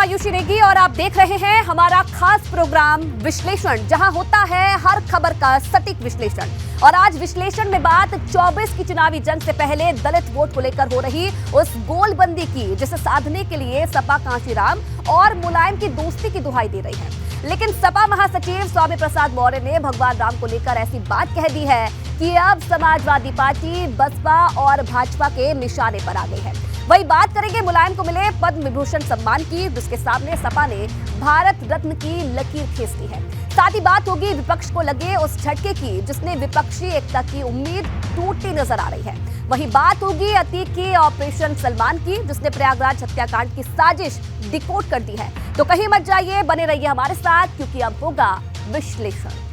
आयुषी नेगी और आप देख रहे हैं हमारा खास प्रोग्राम विश्लेषण, जहां होता है हर खबर का सटीक विश्लेषण। और आज विश्लेषण में बात 24 की चुनावी जंग से पहले दलित वोट को लेकर हो रही उस गोलबंदी की, जिसे साधने के लिए सपा कांशीराम और मुलायम की दोस्ती की दुहाई दे रही है। लेकिन सपा महासचिव स्वामी प्रसाद मौर्य ने भगवान राम को लेकर ऐसी बात कह दी है कि अब समाजवादी पार्टी बसपा और भाजपा के निशाने पर आ गई है। वही बात करेंगे मुलायम को मिले पद्म विभूषण सम्मान की, जिसके सामने सपा ने भारत रत्न की लकीर खींच दी है। साथ ही बात होगी विपक्ष को लगे उस झटके की, जिसने विपक्षी एकता की उम्मीद टूटती नजर आ रही है। वही बात होगी अतीक की ऑपरेशन सलमान की, जिसने प्रयागराज हत्याकांड की साजिश डिकोड कर दी है। तो कहीं मत जाइए, बने रहिए हमारे साथ, क्योंकि अब होगा विश्लेषण।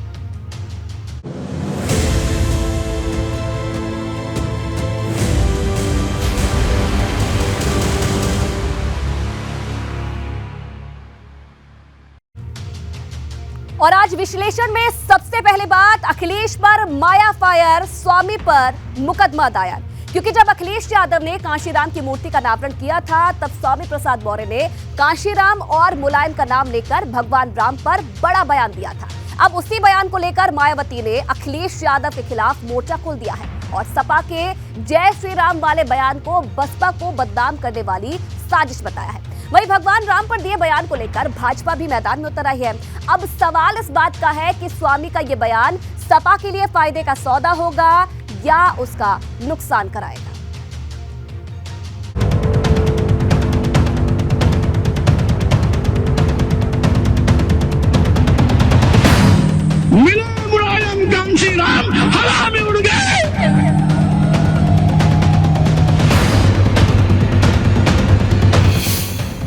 और आज विश्लेषण में सबसे पहले बात अखिलेश पर माया फायर, स्वामी पर मुकदमा दायर। क्योंकि जब अखिलेश यादव ने कांशीराम की मूर्ति का अनावरण किया था, तब स्वामी प्रसाद मौर्य ने कांशीराम और मुलायम का नाम लेकर भगवान राम पर बड़ा बयान दिया था। अब उसी बयान को लेकर मायावती ने अखिलेश यादव के खिलाफ मोर्चा खोल दिया है और सपा के जय श्री राम वाले बयान को बसपा को बदनाम करने वाली साजिश बताया है। वहीं भगवान राम पर दिए बयान को लेकर भाजपा भी मैदान में उतर आई है। अब सवाल इस बात का है कि स्वामी का ये बयान सपा के लिए फायदे का सौदा होगा या उसका नुकसान कराएगा। मिले मुलायम कांशीराम हवा में उड़ गए।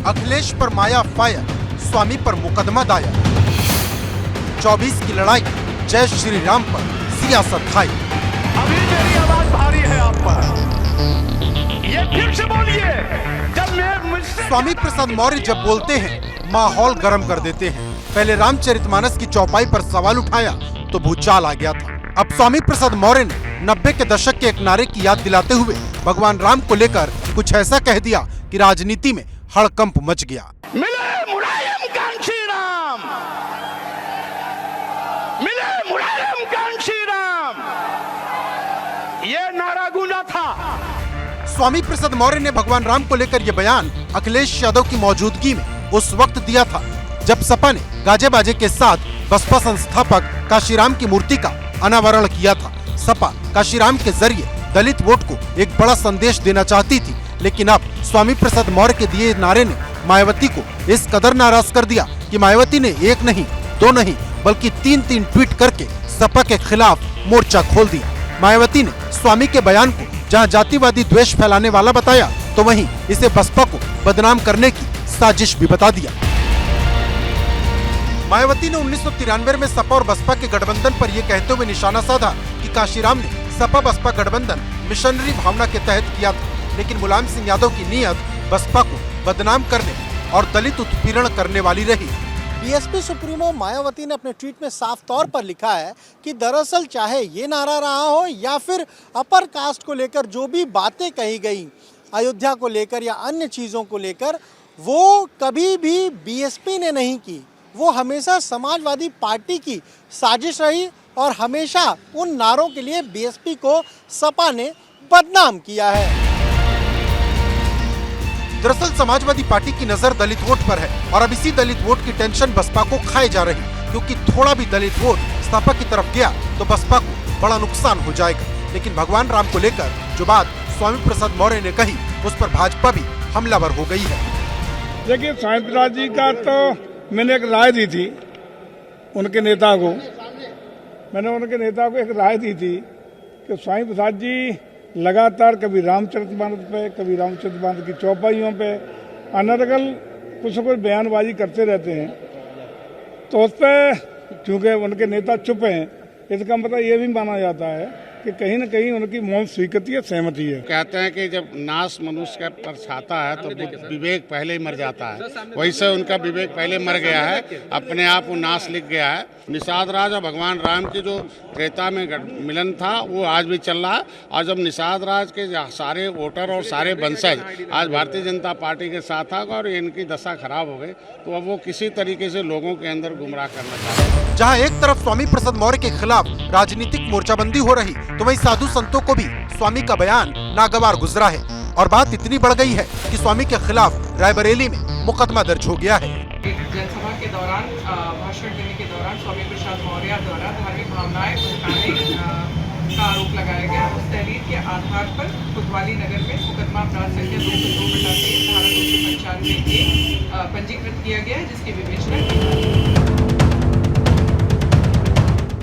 अखिलेश पर माया फायर, स्वामी पर मुकदमा दायर। 24 की लड़ाई, जय श्री राम पर सियासत खाई। अभी मेरी आवाज भारी है आप पर, ये फिर से बोलिए। जब मैं मुझसे स्वामी प्रसाद मौर्य जब बोलते हैं, माहौल गर्म कर देते हैं। पहले रामचरितमानस की चौपाई पर सवाल उठाया तो भूचाल आ गया था। अब स्वामी प्रसाद मौर्य ने 90 के दशक के एक नारे की याद दिलाते हुए भगवान राम को लेकर कुछ ऐसा कह दिया कि राजनीति में हड़कंप मच गया। मिले मुलायम कांशीराम, मिले मुलायम कांशीराम, ये नारा गूंजा था। स्वामी प्रसाद मौर्य ने भगवान राम को लेकर यह बयान अखिलेश यादव की मौजूदगी में उस वक्त दिया था जब सपा ने गाजे बाजे के साथ बसपा संस्थापक कांशीराम की मूर्ति का अनावरण किया था। सपा कांशीराम के जरिए दलित वोट को एक बड़ा संदेश देना चाहती थी, लेकिन अब स्वामी प्रसाद मौर्य के दिए नारे ने मायावती को इस कदर नाराज कर दिया कि मायावती ने एक नहीं, दो नहीं, बल्कि 3 ट्वीट करके सपा के खिलाफ मोर्चा खोल दिया। मायावती ने स्वामी के बयान को जहां जातिवादी द्वेष फैलाने वाला बताया, तो वहीं इसे बसपा को बदनाम करने की साजिश भी बता दिया। मायावती ने 1993 में सपा और बसपा के गठबंधन पर यह कहते हुए निशाना साधा कि कांशीराम ने सपा बसपा गठबंधन मिशनरी भावना के तहत किया था, लेकिन मुलायम सिंह यादव की नीयत बसपा को बदनाम करने और दलित उत्पीड़न करने वाली रही। बीएसपी सुप्रीमो मायावती ने अपने ट्वीट में साफ तौर पर लिखा है कि दरअसल चाहे ये नारा रहा हो या फिर अपर कास्ट को लेकर जो भी बातें कही गई, अयोध्या को लेकर या अन्य चीज़ों को लेकर, वो कभी भी बीएसपी ने नहीं की। वो हमेशा समाजवादी पार्टी की साजिश रही और हमेशा उन नारों के लिए बीएसपी को सपा ने बदनाम किया है। दरअसल समाजवादी पार्टी की नजर दलित वोट पर है और अब इसी दलित वोट की टेंशन बसपा को खाए जा रही, क्योंकि थोड़ा भी दलित वोट सपा की तरफ गया तो बसपा को बड़ा नुकसान हो जाएगा। लेकिन भगवान राम को लेकर जो बात स्वामी प्रसाद मौर्य ने कही, उस पर भाजपा भी हमलावर हो गई है। देखिए, स्वामी प्रसाद जी का तो मैंने एक राय दी थी उनके नेता को, एक राय दी थी कि स्वामी प्रसाद जी लगातार कभी रामचरितमानस पे, कभी रामचरितमानस की चौपाइयों पे अनर्गल कुछ न कुछ बयानबाजी करते रहते हैं। तो उस पर चूंकि उनके नेता चुप हैं, इसका मतलब ये भी माना जाता है कि कहीं ना कहीं उनकी मौत स्वीकृति है, सहमति है। कहते हैं कि जब नाश मनुष्य पर छाता है तो विवेक पहले ही मर जाता है, वैसे उनका विवेक पहले मर गया है, अपने आप वो नाश लिख गया है। निषाद राज और भगवान राम की जो त्रेता में मिलन था वो आज भी चल रहा है, और जब निषाद राज के सारे वोटर और सारे वंशज आज भारतीय जनता पार्टी के साथ आ गए और इनकी दशा खराब हो गई, तो अब वो किसी तरीके से लोगों के अंदर गुमराह करना चाहते हैं। जहां एक तरफ स्वामी प्रसाद मौर्य के खिलाफ राजनीतिक मोर्चाबंदी हो रही, तो वहीं साधु संतों को भी स्वामी का बयान नागवार गुजरा है, और बात इतनी बढ़ गई है कि स्वामी के खिलाफ रायबरेली में मुकदमा दर्ज हो गया है। जनसभा के दौरान भाषण देने के दौरान स्वामी प्रसाद मौर्य द्वारा धार्मिक भावनाएं भड़काने का आरोप लगाया गया। उस तहरीर के आधार पर कोतवाली नगर में मुकदमा अपराध संख्या 202/23 धारा 295 पंजीकृत किया गया है, जिसकी विवेचना की जा रही है।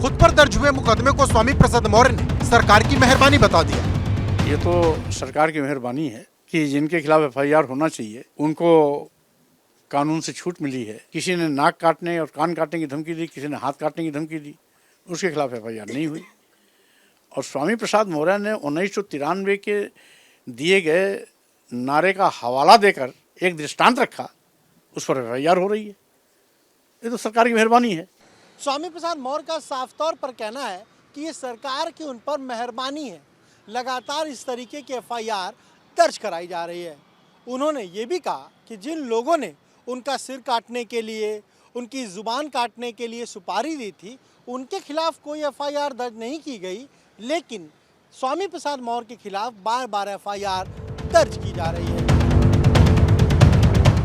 खुद पर दर्ज हुए मुकदमे को स्वामी प्रसाद मौर्य ने सरकार की मेहरबानी बता दिया। ये तो सरकार की मेहरबानी है कि जिनके खिलाफ FIR होना चाहिए उनको कानून से छूट मिली है। किसी ने नाक काटने और कान काटने की धमकी दी, किसी ने हाथ काटने की धमकी दी, उसके खिलाफ FIR नहीं हुई। और स्वामी प्रसाद मौर्य ने 1993 के दिए गए नारे का हवाला देकर एक दृष्टांत रखा, उस पर FIR हो रही है। ये तो सरकार की मेहरबानी है। स्वामी प्रसाद मौर्य का साफ तौर पर कहना है कि ये सरकार की उन पर मेहरबानी है, लगातार इस तरीके की FIR दर्ज कराई जा रही है। उन्होंने ये भी कहा कि जिन लोगों ने उनका सिर काटने के लिए, उनकी ज़ुबान काटने के लिए सुपारी दी थी, उनके खिलाफ कोई FIR दर्ज नहीं की गई, लेकिन स्वामी प्रसाद मौर्य के खिलाफ बार बार FIR दर्ज की जा रही है।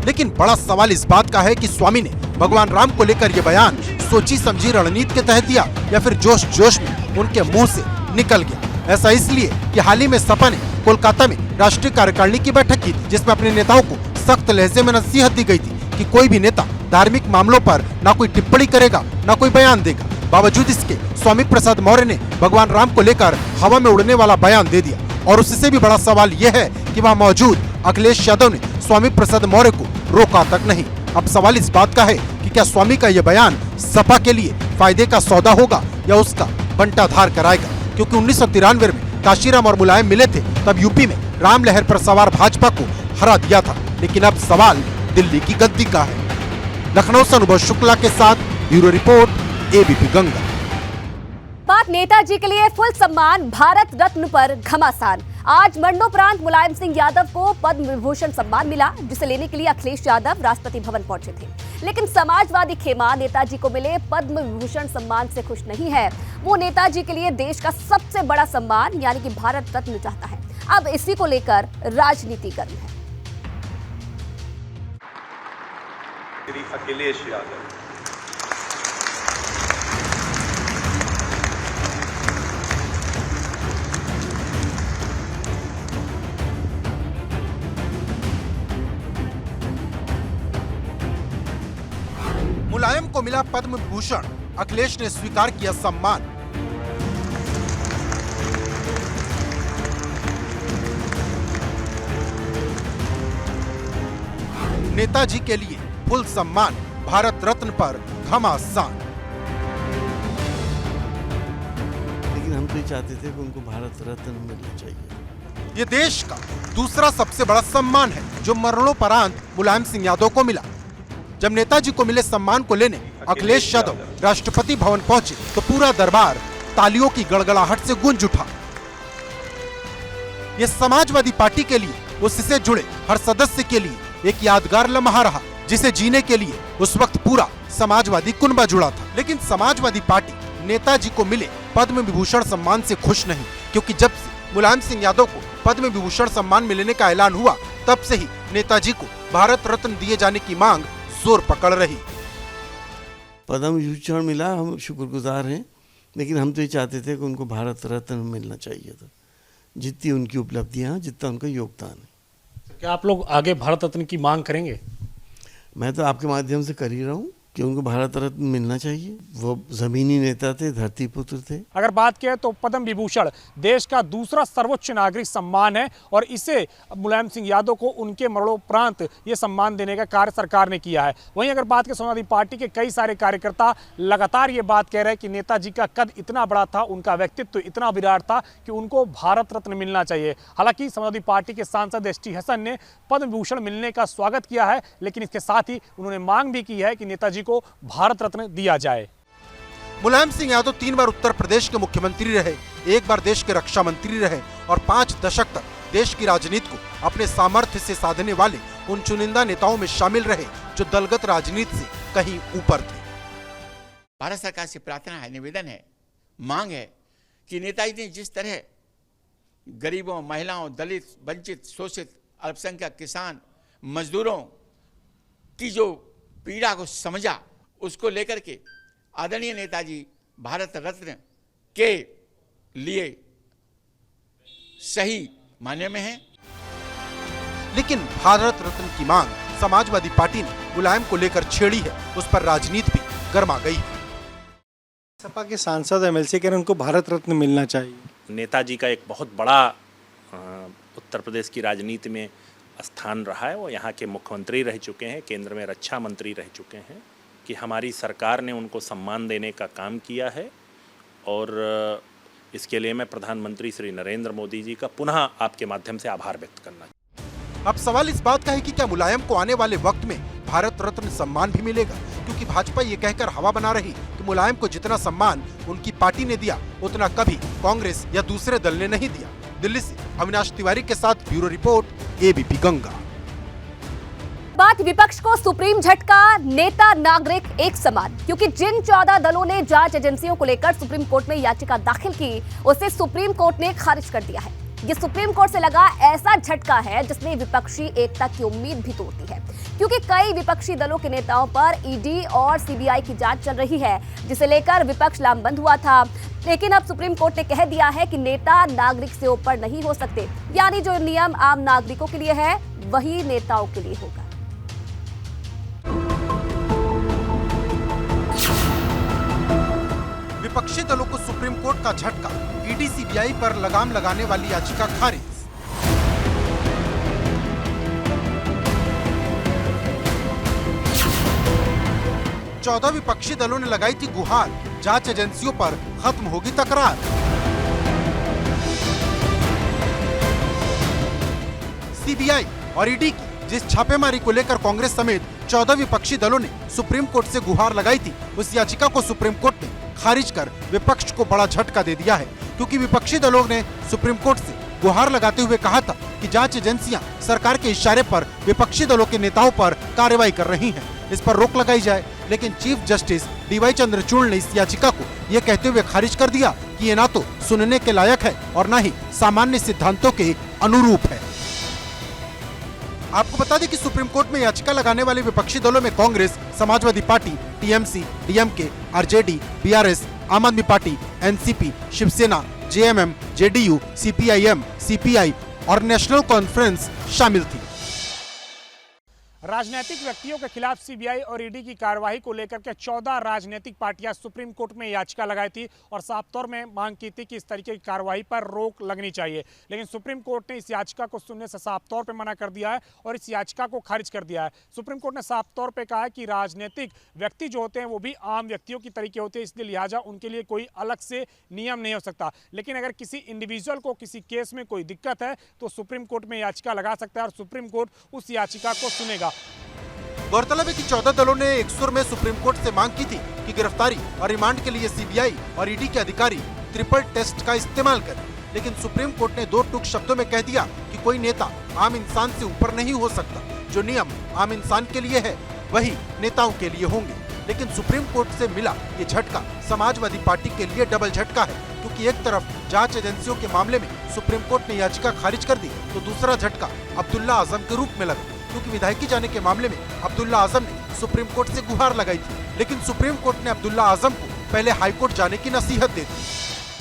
लेकिन बड़ा सवाल इस बात का है कि स्वामी ने भगवान राम को लेकर ये बयान सोची समझी रणनीति के तहत दिया, या फिर जोश जोश में उनके मुंह से निकल गया। ऐसा इसलिए कि हाल ही में सपा ने कोलकाता में राष्ट्रीय कार्यकारिणी की बैठक की थी, जिसमें अपने नेताओं को सख्त लहजे में नसीहत दी गई थी कि कोई भी नेता धार्मिक मामलों पर ना कोई टिप्पणी करेगा, ना कोई बयान देगा। बावजूद इसके स्वामी प्रसाद मौर्य ने भगवान राम को लेकर हवा में उड़ने वाला बयान दे दिया, और उससे भी बड़ा सवाल यह है कि वहाँ मौजूद अखिलेश यादव ने स्वामी प्रसाद मौर्य को रोका तक नहीं। अब सवाल इस बात का है कि क्या स्वामी का यह बयान सपा के लिए फायदे का सौदा होगा या उसका बंटाधार कराएगा, क्योंकि 1993 में काशीराम और मुलायम मिले थे, तब यूपी में राम लहर पर सवार भाजपा को हरा दिया था। लेकिन अब सवाल दिल्ली की गद्दी का है। लखनऊ से अनुभव शुक्ला के साथ ब्यूरो रिपोर्ट, ABP गंगा। बात नेताजी के लिए फुल सम्मान, भारत रत्न पर घमासान। आज मरणोपरांत मुलायम सिंह यादव को पद्म विभूषण सम्मान मिला, जिसे लेने के लिए अखिलेश यादव राष्ट्रपति भवन पहुंचे थे। लेकिन समाजवादी खेमा नेताजी को मिले पद्म विभूषण सम्मान से खुश नहीं है। वो नेताजी के लिए देश का सबसे बड़ा सम्मान यानी कि भारत रत्न चाहता है। अब इसी को लेकर राजनीति गर्म है। अखिलेश यादव मुलायम को मिला पद्म विभूषण, अखिलेश ने स्वीकार किया सम्मान। नेताजी के लिए फुल सम्मान, भारत रत्न पर घमासान। लेकिन हम तो ये चाहते थे कि उनको भारत रत्न मिलना चाहिए। ये देश का दूसरा सबसे बड़ा सम्मान है जो मरणोपरांत मुलायम सिंह यादव को मिला। जब नेताजी को मिले सम्मान को लेने अखिलेश यादव राष्ट्रपति भवन पहुंचे, तो पूरा दरबार तालियों की गड़गड़ाहट से गूंज उठा। ये समाजवादी पार्टी के लिए, उससे जुड़े हर सदस्य के लिए एक यादगार लम्हा रहा, जिसे जीने के लिए उस वक्त पूरा समाजवादी कुनबा जुड़ा था। लेकिन समाजवादी पार्टी नेताजी को मिले पद्म विभूषण सम्मान से खुश नहीं, क्योंकि जब से मुलायम सिंह यादव को पद्म विभूषण सम्मान मिलने का ऐलान हुआ, तब से ही नेताजी को भारत रत्न दिए जाने की मांग जोर पकड़ रही। पद्म विभूषण मिला, हम शुक्रगुजार हैं, लेकिन हम तो ये चाहते थे कि उनको भारत रत्न मिलना चाहिए था। जितनी उनकी उपलब्धियां, जितना उनका योगदान है। क्या आप लोग आगे भारत रत्न की मांग करेंगे? मैं तो आपके माध्यम से कर ही रहा हूँ। कि उनको भारत रत्न मिलना चाहिए। वो जमीनी नेता थे, धरती पुत्र थे। अगर बात करें तो पद्म विभूषण देश का दूसरा सर्वोच्च नागरिक सम्मान है और इसे मुलायम सिंह यादव को उनके मरणोपरांत ये सम्मान देने का कार्य सरकार ने किया है। वहीं अगर बात करें समाजवादी पार्टी के कई सारे कार्यकर्ता लगातार ये बात कह रहे हैं कि नेताजी का कद इतना बड़ा था, उनका व्यक्तित्व इतना विराट था कि उनको भारत रत्न मिलना चाहिए। हालांकि समाजवादी पार्टी के सांसद एसटी हसन ने पद्म विभूषण मिलने का स्वागत किया है, लेकिन इसके साथ ही उन्होंने मांग भी की है कि नेताजी को भारत रत्न दिया जाए। मुलायम सिंह यादव 3 बार उत्तर प्रदेश के मुख्यमंत्री रहे, 1 बार देश के रक्षा मंत्री रहे और 5 दशक तक देश की राजनीति को अपने सामर्थ्य से साधने वाले उन चुनिंदा नेताओं में शामिल रहे जो दलगत राजनीति से कहीं ऊपर थे। भारत सरकार से प्रार्थना है, निवेदन है, मांग है कि नेताजी ने जिस तरह गरीबों, महिलाओं, दलित, वंचित, शोषित, अल्पसंख्यक, किसान, मजदूरों की जो पीड़ा को समझा, उसको लेकर के आदरणीय नेताजी भारत रत्न के लिए सही मायने में है। लेकिन भारत रत्न की मांग समाजवादी पार्टी ने मुलायम को लेकर छेड़ी है, उस पर राजनीति भी गर्मा गई है। सपा के सांसद एमएलसी कह रहे हैं उनको भारत रत्न मिलना चाहिए। नेताजी का एक बहुत बड़ा उत्तर प्रदेश की राजनीति में स्थान रहा है। वो यहाँ के मुख्यमंत्री रह चुके हैं, केंद्र में रक्षा मंत्री रह चुके हैं, कि हमारी सरकार ने उनको सम्मान देने का काम किया है और इसके लिए मैं प्रधानमंत्री श्री नरेंद्र मोदी जी का पुनः आपके माध्यम से आभार व्यक्त करना। अब सवाल इस बात का है कि क्या मुलायम को आने वाले वक्त में भारत रत्न सम्मान भी मिलेगा, क्योंकि भाजपा ये कहकर हवा बना रही कि मुलायम को जितना सम्मान उनकी पार्टी ने दिया उतना कभी कांग्रेस या दूसरे दल ने नहीं दिया। दिल्ली से अविनाश तिवारी के साथ ब्यूरो रिपोर्ट, एबीपी गंगा। बात विपक्ष को सुप्रीम झटका, नेता नागरिक एक समान, क्योंकि जिन 14 दलों ने जांच एजेंसियों को लेकर सुप्रीम कोर्ट में याचिका दाखिल की, उसे सुप्रीम कोर्ट ने खारिज कर दिया है। ये सुप्रीम कोर्ट से लगा ऐसा झटका है जिसने विपक्षी एकता की उम्मीद भी तोड़ दी है, क्योंकि कई विपक्षी दलों के नेताओं पर ईडी और सीबीआई की जांच चल रही है, जिसे लेकर विपक्ष लामबंद हुआ था। लेकिन अब सुप्रीम कोर्ट ने कह दिया है कि नेता नागरिक से ऊपर नहीं हो सकते, यानी जो नियम आम नागरिकों के लिए है वही नेताओं के लिए होगा। विपक्षी दलों को सुप्रीम कोर्ट का झटका, ईडी सीबीआई पर लगाम लगाने वाली याचिका खारिज। चौदह विपक्षी दलों ने लगाई थी गुहार, जांच एजेंसियों पर खत्म होगी तकरार। सीबीआई और ईडी की जिस छापेमारी को लेकर कांग्रेस समेत 14 विपक्षी दलों ने सुप्रीम कोर्ट से गुहार लगाई थी, उस याचिका को सुप्रीम कोर्ट ने खारिज कर विपक्ष को बड़ा झटका दे दिया है, क्योंकि विपक्षी दलों ने सुप्रीम कोर्ट से गुहार लगाते हुए कहा था कि जांच एजेंसियां सरकार के इशारे पर विपक्षी दलों के नेताओं पर कार्रवाई कर रही हैं, इस पर रोक लगाई जाए। लेकिन चीफ जस्टिस डीवाई चंद्रचूड़ ने इस याचिका को ये कहते हुए खारिज कर दिया कि ये ना तो सुनने के लायक है और ना ही सामान्य सिद्धांतों के अनुरूप है। आपको बता दें कि सुप्रीम कोर्ट में याचिका लगाने वाले विपक्षी दलों में Congress, Samajwadi Party, TMC, DMK, RJD, BRS, Aam Aadmi Party, NCP, Shiv Sena, JMM, JDU, CPIM, CPI और नेशनल कॉन्फ्रेंस शामिल थी। राजनीतिक व्यक्तियों के खिलाफ सीबीआई और ईडी की कार्रवाई को लेकर के 14 राजनीतिक पार्टियां सुप्रीम कोर्ट में याचिका लगाई थी और साफ तौर में मांग की थी कि इस तरीके की कार्रवाई पर रोक लगनी चाहिए। लेकिन सुप्रीम कोर्ट ने इस याचिका को सुनने से साफ तौर पे मना कर दिया है और इस याचिका को खारिज कर दिया है। सुप्रीम कोर्ट ने साफ तौर पे कहा है कि राजनीतिक व्यक्ति जो होते हैं वो भी आम व्यक्तियों की तरीके होते हैं, इसलिए लिहाजा उनके लिए कोई अलग से नियम नहीं हो सकता। लेकिन अगर किसी इंडिविजुअल को किसी केस में कोई दिक्कत है तो सुप्रीम कोर्ट में याचिका लगा सकता है और सुप्रीम कोर्ट उस याचिका को सुनेगा। गौरतलब है कि 14 दलों ने एक सुर में सुप्रीम कोर्ट से मांग की थी कि गिरफ्तारी और रिमांड के लिए सीबीआई और ईडी के अधिकारी ट्रिपल टेस्ट का इस्तेमाल करें, लेकिन सुप्रीम कोर्ट ने 2 टूक शब्दों में कह दिया कि कोई नेता आम इंसान से ऊपर नहीं हो सकता। जो नियम आम इंसान के लिए है वही नेताओं के लिए होंगे। लेकिन सुप्रीम कोर्ट से मिला ये झटका समाजवादी पार्टी के लिए डबल झटका है, क्योंकि एक तरफ जांच एजेंसियों के मामले में सुप्रीम कोर्ट ने याचिका खारिज कर दी तो दूसरा झटका अब्दुल्ला आजम के रूप में लगा, क्योंकि विधायकी जाने के मामले में अब्दुल्ला आजम ने सुप्रीम कोर्ट से गुहार लगाई थी, लेकिन सुप्रीम कोर्ट ने अब्दुल्ला आजम को पहले हाई कोर्ट जाने की नसीहत दी थी।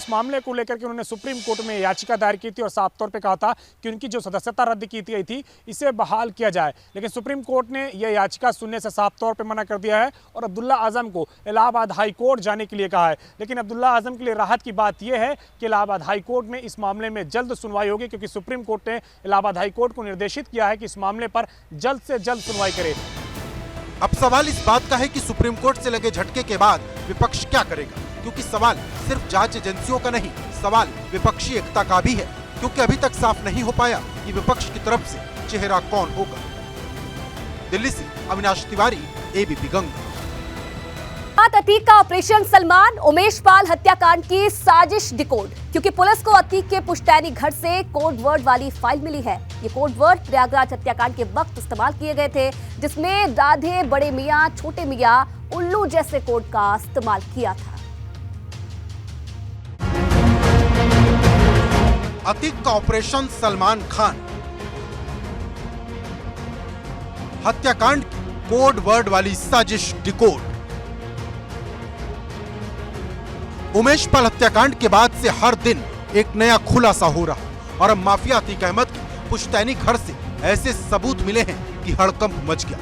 इस मामले को लेकर के उन्होंने सुप्रीम कोर्ट में याचिका दायर की थी और साफ तौर पे कहा था कि उनकी जो सदस्यता रद्द की गई थी इसे बहाल किया जाए, लेकिन सुप्रीम कोर्ट ने यह याचिका सुनने से साफ तौर पे मना कर दिया है और अब्दुल्ला आजम को इलाहाबाद हाई कोर्ट जाने के लिए कहा है। लेकिन अब्दुल्ला आजम के लिए राहत की बात यह है कि इलाहाबाद हाई कोर्ट में इस मामले में जल्द सुनवाई होगी, क्योंकि सुप्रीम कोर्ट ने इलाहाबाद हाई कोर्ट को निर्देशित किया है कि इस मामले पर जल्द से जल्द सुनवाई करे। अब सवाल इस बात का है कि सुप्रीम कोर्ट से लगे झटके के बाद विपक्ष क्या करेगा, क्योंकि सवाल सिर्फ जांच एजेंसियों का नहीं, सवाल विपक्षी एकता का भी है, क्योंकि अभी तक साफ नहीं हो पाया कि विपक्ष की तरफ से चेहरा कौन होगा। दिल्ली से अविनाश तिवारी, एबीपी गंगा। अतीक का ऑपरेशन सलमान, उमेश पाल हत्याकांड की साजिश डिकोड, क्योंकि पुलिस को अतीक के पुश्तैनी घर से कोड वर्ड वाली फाइल मिली है। ये कोड वर्ड प्रयागराज हत्याकांड के वक्त इस्तेमाल किए गए थे, जिसमें राधे, बड़े मियां, छोटे मियां, उल्लू जैसे कोड का इस्तेमाल किया था। अतीक का ऑपरेशन सलमान खान, हत्याकांड की कोड वर्ड वाली साजिश डिकोड। उमेश पाल हत्याकांड के बाद से हर दिन एक नया खुलासा हो रहा और अब माफिया अतीक अहमद की पुश्तैनी घर से ऐसे सबूत मिले हैं कि हड़कंप मच गया,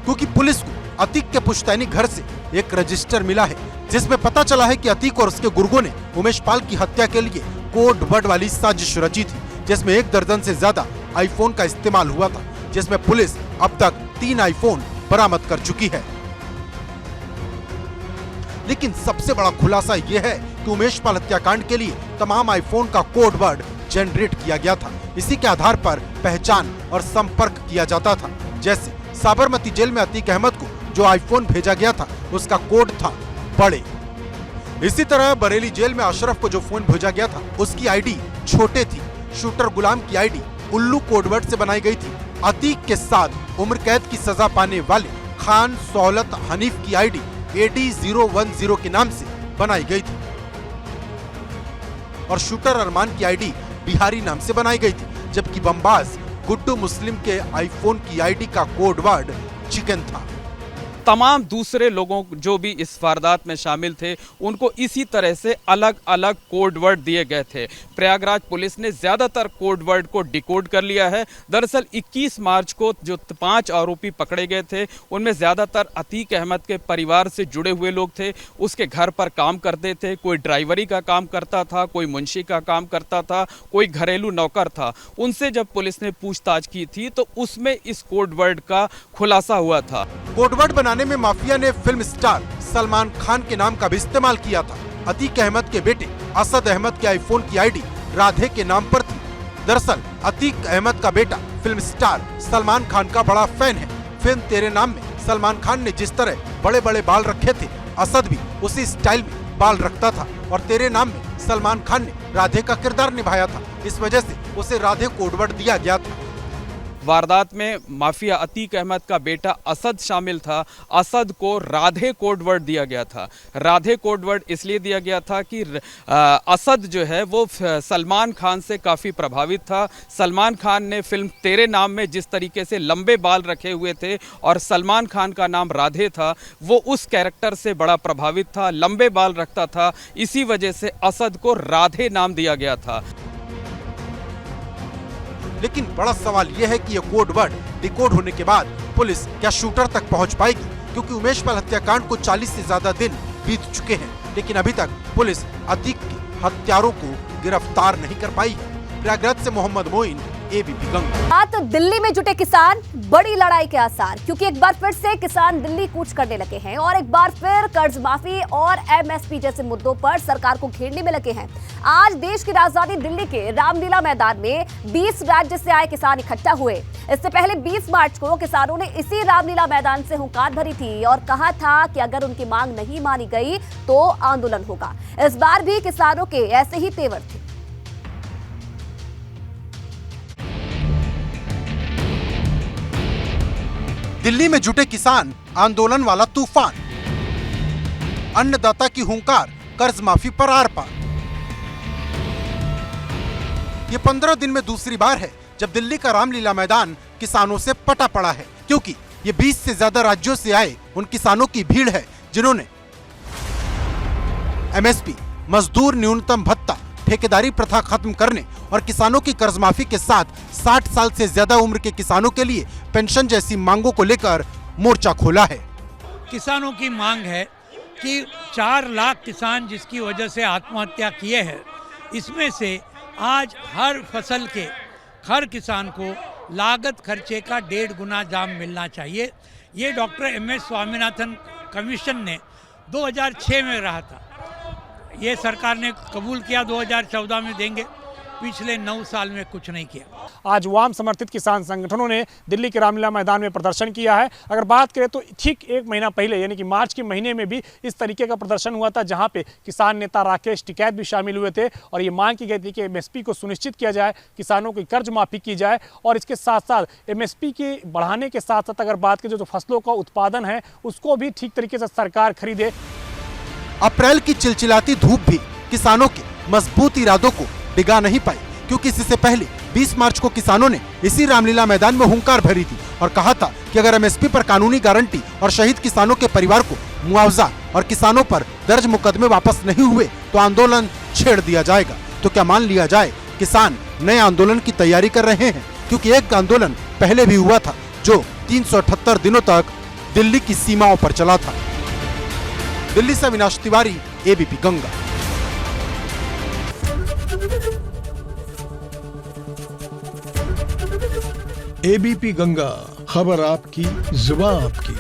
क्योंकि पुलिस को अतीक के पुश्तैनी घर से एक रजिस्टर मिला है जिसमें पता चला है कि अतीक और उसके गुर्गों ने उमेश पाल की हत्या के लिए कोड वर्ड वाली साजिश रची थी, जिसमें 1 दर्जन से ज्यादा आईफोन का इस्तेमाल हुआ था, जिसमें पुलिस अब तक 3 आईफोन बरामद कर चुकी है। लेकिन सबसे बड़ा खुलासा यह है कि उमेश पाल हत्याकांड के लिए तमाम आईफोन का कोड वर्ड जनरेट किया गया था। इसी के आधार पर पहचान और संपर्क किया जाता था। जैसे साबरमती जेल में अतीक अहमद को जो आईफोन भेजा गया था उसका कोड था बड़े। इसी तरह बरेली जेल में अशरफ को जो फोन भेजा गया था उसकी आईडी छोटे थी। शूटर गुलाम की आईडी उल्लू कोडवर्ड से बनाई गई थी। अतीक के साथ उम्र कैद की सजा पाने वाले खान सौलत हनीफ की आईडी AD010 के नाम से बनाई गई थी और शूटर अरमान की आईडी बिहारी नाम से बनाई गई थी, जबकि बमबाज गुड्डू मुस्लिम के आईफोन की आईडी का कोड वर्ड चिकन था। तमाम दूसरे लोगों जो भी इस वारदात में शामिल थे उनको इसी तरह से अलग अलग कोड वर्ड दिए गए थे। प्रयागराज पुलिस ने ज़्यादातर कोड वर्ड को डिकोड कर लिया है। दरअसल 21 मार्च को जो 5 आरोपी पकड़े गए थे उनमें ज़्यादातर अतीक अहमद के परिवार से जुड़े हुए लोग थे। उसके घर पर काम करते थे, कोई ड्राइवरी का काम करता था, कोई मुंशी का काम करता था, कोई घरेलू नौकर था। उनसे जब पुलिस ने पूछताछ की थी तो उसमें इस कोड वर्ड का खुलासा हुआ था। कोड वर्ड बनाने में माफिया ने फिल्म स्टार सलमान खान के नाम का भी इस्तेमाल किया था। अतीक अहमद के बेटे असद अहमद के आईफोन की आईडी राधे के नाम पर थी। दरअसल अतीक अहमद का बेटा फिल्म स्टार सलमान खान का बड़ा फैन है। फिल्म तेरे नाम में सलमान खान ने जिस तरह बड़े बड़े बाल रखे थे, असद भी उसी स्टाइल में बाल रखता था और तेरे नाम में सलमान खान ने राधे का किरदार निभाया था। इस वजह से उसे राधे कोडवर्ड दिया गया था। वारदात में माफिया अतीक अहमद का बेटा असद शामिल था। असद को राधे कोडवर्ड दिया गया था। राधे कोडवर्ड इसलिए दिया गया था कि असद जो है वो सलमान खान से काफ़ी प्रभावित था। सलमान खान ने फिल्म तेरे नाम में जिस तरीके से लंबे बाल रखे हुए थे और सलमान खान का नाम राधे था, वो उस कैरेक्टर से बड़ा प्रभावित था, लंबे बाल रखता था। इसी वजह से असद को राधे नाम दिया गया था। लेकिन बड़ा सवाल यह है कि ये कोड वर्ड डिकोड होने के बाद पुलिस क्या शूटर तक पहुंच पाएगी, क्योंकि उमेश पाल हत्याकांड को 40 से ज्यादा दिन बीत चुके हैं, लेकिन अभी तक पुलिस अतीक के हत्यारों को गिरफ्तार नहीं कर पाई है। प्रयागराज से मोहम्मद मोइन, एबीपी गंगा। तो दिल्ली में जुटे किसान, बड़ी लड़ाई के आसार, क्योंकि एक बार फिर से किसान दिल्ली कूच करने लगे हैं और एक बार फिर कर्ज माफी और MSP जैसे मुद्दों पर सरकार को घेरने में लगे हैं। आज देश की राजधानी दिल्ली के रामलीला मैदान में 20 राज्य से आए किसान इकट्ठा हुए। इससे पहले 20 मार्च को किसानों ने इसी रामलीला मैदान से हुंकार भरी थी और कहा था कि अगर उनकी मांग नहीं मानी गई तो आंदोलन होगा। इस बार भी किसानों के ऐसे ही तेवर थे। दिल्ली में जुटे किसान, आंदोलन वाला तूफान, अन्नदाता की हुंकार, कर्ज माफी पर आर पार। ये 15 दिन में दूसरी बार है जब दिल्ली का रामलीला मैदान किसानों से पटा पड़ा है, क्योंकि ये 20 से ज्यादा राज्यों से आए उन किसानों की भीड़ है जिन्होंने MSP मजदूर न्यूनतम भत्ता, ठेकेदारी प्रथा खत्म करने और किसानों की कर्ज माफी के साथ 60 साल से ज्यादा उम्र के किसानों के लिए पेंशन जैसी मांगों को लेकर मोर्चा खोला है। किसानों की मांग है कि 4 लाख किसान जिसकी वजह से आत्महत्या किए हैं, इसमें से आज हर फसल के हर किसान को लागत खर्चे का 1.5 गुना दाम मिलना चाहिए। ये डॉक्टर MS स्वामीनाथन कमीशन ने 2006 में रहा था, ये सरकार ने कबूल किया 2014 में देंगे, पिछले 9 साल में कुछ नहीं किया। आज वाम समर्थित किसान संगठनों ने दिल्ली के रामलीला मैदान में प्रदर्शन किया है। अगर बात करें तो ठीक 1 महीना पहले यानी कि मार्च के महीने में भी इस तरीके का प्रदर्शन हुआ था, जहां पे किसान नेता राकेश टिकैत भी शामिल हुए थे और ये मांग की गई थी कि MSP को सुनिश्चित किया जाए, किसानों की कर्ज माफी की जाए और इसके साथ साथ MSP के बढ़ाने के साथ साथ अगर बात करें जो फसलों का उत्पादन है उसको भी ठीक तरीके से सरकार खरीदे। अप्रैल की चिलचिलाती धूप भी किसानों के मजबूत इरादों को डिगा नहीं पाई, क्योंकि इससे पहले 20 मार्च को किसानों ने इसी रामलीला मैदान में हुंकार भरी थी और कहा था कि अगर MSP पर कानूनी गारंटी और शहीद किसानों के परिवार को मुआवजा और किसानों पर दर्ज मुकदमे वापस नहीं हुए तो आंदोलन छेड़ दिया जाएगा। तो क्या मान लिया जाए किसान नए आंदोलन की तैयारी कर रहे हैं, क्योंकि एक आंदोलन पहले भी हुआ था जो 378 दिनों तक दिल्ली की सीमाओं पर चला था। दिल्ली से अविनाश तिवारी, ABP गंगा। ABP गंगा, खबर आपकी, जुबान आपकी।